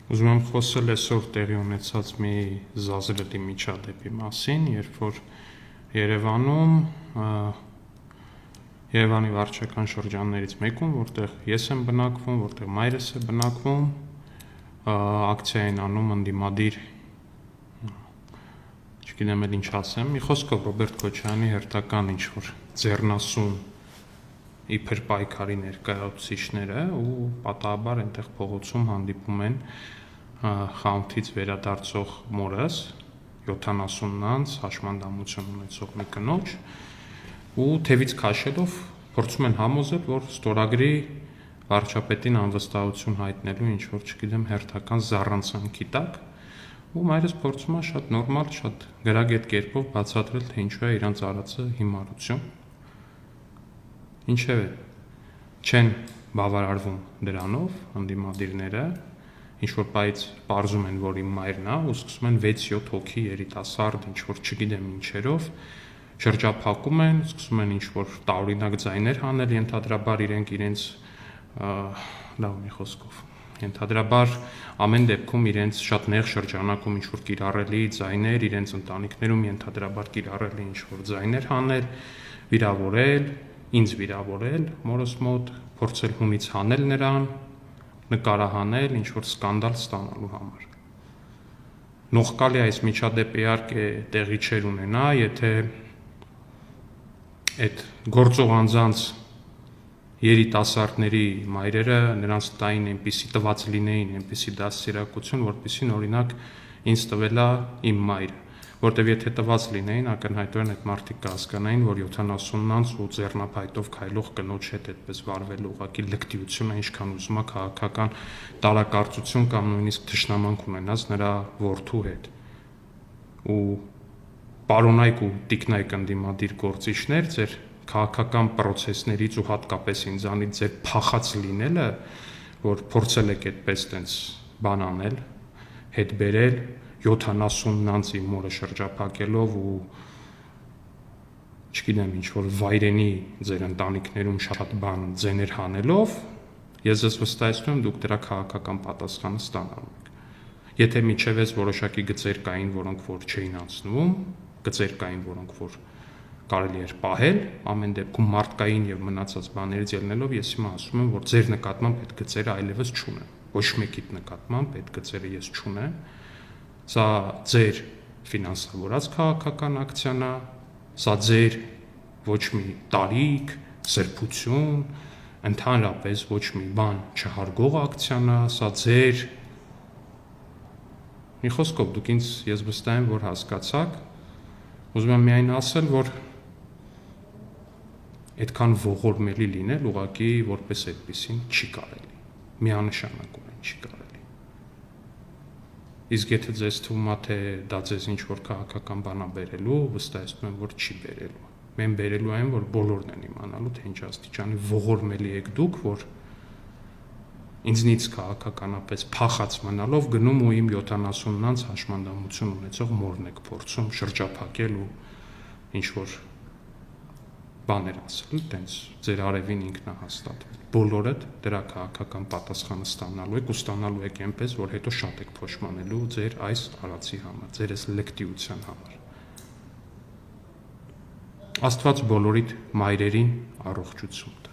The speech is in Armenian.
Ուզում եմ խոսել այսօր տեղի ունեցած մի զազրելի միջադեպի մասին, երբ որ Երևանի վարչական շրջաններից մեկում, որտեղ ես եմ բնակվում, որտեղ մայրս է բնակվում, ակցիա են անում ընդդիմադիր, չգիտեմ էլ ինչ ասեմ, մի խոսքով Ռոբերտ Քոչարյանի հերթական ինչ-որ ձեռնասուն իբր պայքարի ներկայացուցիչները ու պատահաբար այնտեղ փողոցում հանդիպում են խանութից վերադարձող մորս 70-անց հաշմանդամություն ունեցող մի կնոջ ու թևից քաշելով փորձում են համոզել, որ ստորագրի վարչապետին անվստահություն հայտնելու ինչ-որ, չգիտեմ, հերթական զառանցանքի տակ ու մայրս փորձում է շատ նորմալ, շատ գրագետ կերպով բացատրել, թե ինչու է իրանց արածը հիմարություն Ինչևէ, չեն բավարարվում դրանով ընդդիմադիրները, ինչ-որ պայից պարզում են, որ իմ մայրն է ու սկսում են 6-7 հոգի երիտասարդ, ինչ-որ չգիտեմ ինչերով, շրջափակում են, սկսում են ինչ-որ տարօրինակ ձայներ հանել, ենթադրաբար իրենց լավ մի խոսքով, ենթադրաբար ամեն դեպքում իրենց շատ նեղ շրջանակում ինչ-որ կիրառելի ձայներ, իրենց ընտանիքներում ենթադրաբար կիրառելի ինչ-որ ձայներ հանել, վիրավորել ինձ վիրավորել, մորս մոտ փորձել հունից հանել նրան, նկարահանել, ինչ-որ սկանդալ ստանալու համար։ Նողկալի այս միջադեպը իհարկե տեղի չէր ունենա, եթե այդ գործող անձանց երիտասարդների մայրերը նրանց տային այնպիսի տված լինեին, այնպիսի դաստիարակություն, որպեսզի օրինակ ինձ տվել է իմ մայրը որտեվ եթե տված լինեին, ակնհայտորեն այդ մարդիկ կհասկանային, որ 70-անց ու ձեռնափայտով քայլող կնոջ հետ այդպես վարվելու ուղղակի լկտիություն է, ինչքան ուզում է քաղաքական տարակարծություն կամ նույնիսկ թշնամանք ունենաց նրա որդու հետ։ Ու պարոնայք ու տիկնայք ընդդիմադիր գործիչներ, ձեր քաղաքական process-ներից ու հատկապես ինձանից ձեր փախած լինելը, որ փորձել եք այդպես տենց բան անել, հետ բերել 70-անց իմ մորը շրջափակելով ու չգիտեմ ինչ-որ վայրենի ձեր ընտանիքներում շատ բան ձեներ հանելով, ես ձեզ վստահեցնում եմ, դուք դրա քաղաքական պատասխանը ստանալու եք։ Եթե միջև ես որոշակի գծեր կային, որոնք որ չէին անցնում, գծեր կային, որոնք որ կարելի էր պահել, ամեն դեպքում մարդկային եւ մնացած բաներից ելնելով ես հիմա ասում եմ, որ ձեր նկատմամբ այդ գծերը այլևս չունեմ։ Ոչ մեկիդ նկատմամբ այդ գծերը ես չունեմ։ Սա ձեր ֆինանսավորած քաղաքական ակցիան է, սա ձեր ոչ մի տարիք, սրբություն, ընդհանրապես ոչ մի բան չհարգող ակցիան է, սա ձեր մի խոսքով դուք ինձ ես վստահ եմ, որ հասկացաք, ուզում եմ միայն ասել, որ այդքան ողորմելի լինել ուղղակի որպես այդպեսին չի կարելի, միանշանակորեն չի կարելի։ Իսկ եթե ձեզ թվում է, թե դա ձեզ ինչ-որ քաղաքական բան է բերելու, վստահեցնում եմ, որ չի բերելու։ Մեն բերելու այն, որ բոլորն են իմանալու, թե ինչ աստիճանի ողորմելի եք դուք, որ ինձնից քաղաքականապես փախած մնալով գնում ու իմ 70-անց հաշմանդամություն ունեցող մորն եք փորձում շրջափակել ու ինչ-որ բաներ ասել, տենց ձեր արևին ինքնահաստատվել։ Բոլորդ դրա քաղաքական պատասխանը ստանալու եք ու ստանալու եք այնպես, որ հետո շատ եք փոշմանելու ձեր այս արածի համար, ձեր այս լկտիության համար։ Աստված բոլորիդ մայրերին առողջություն տա։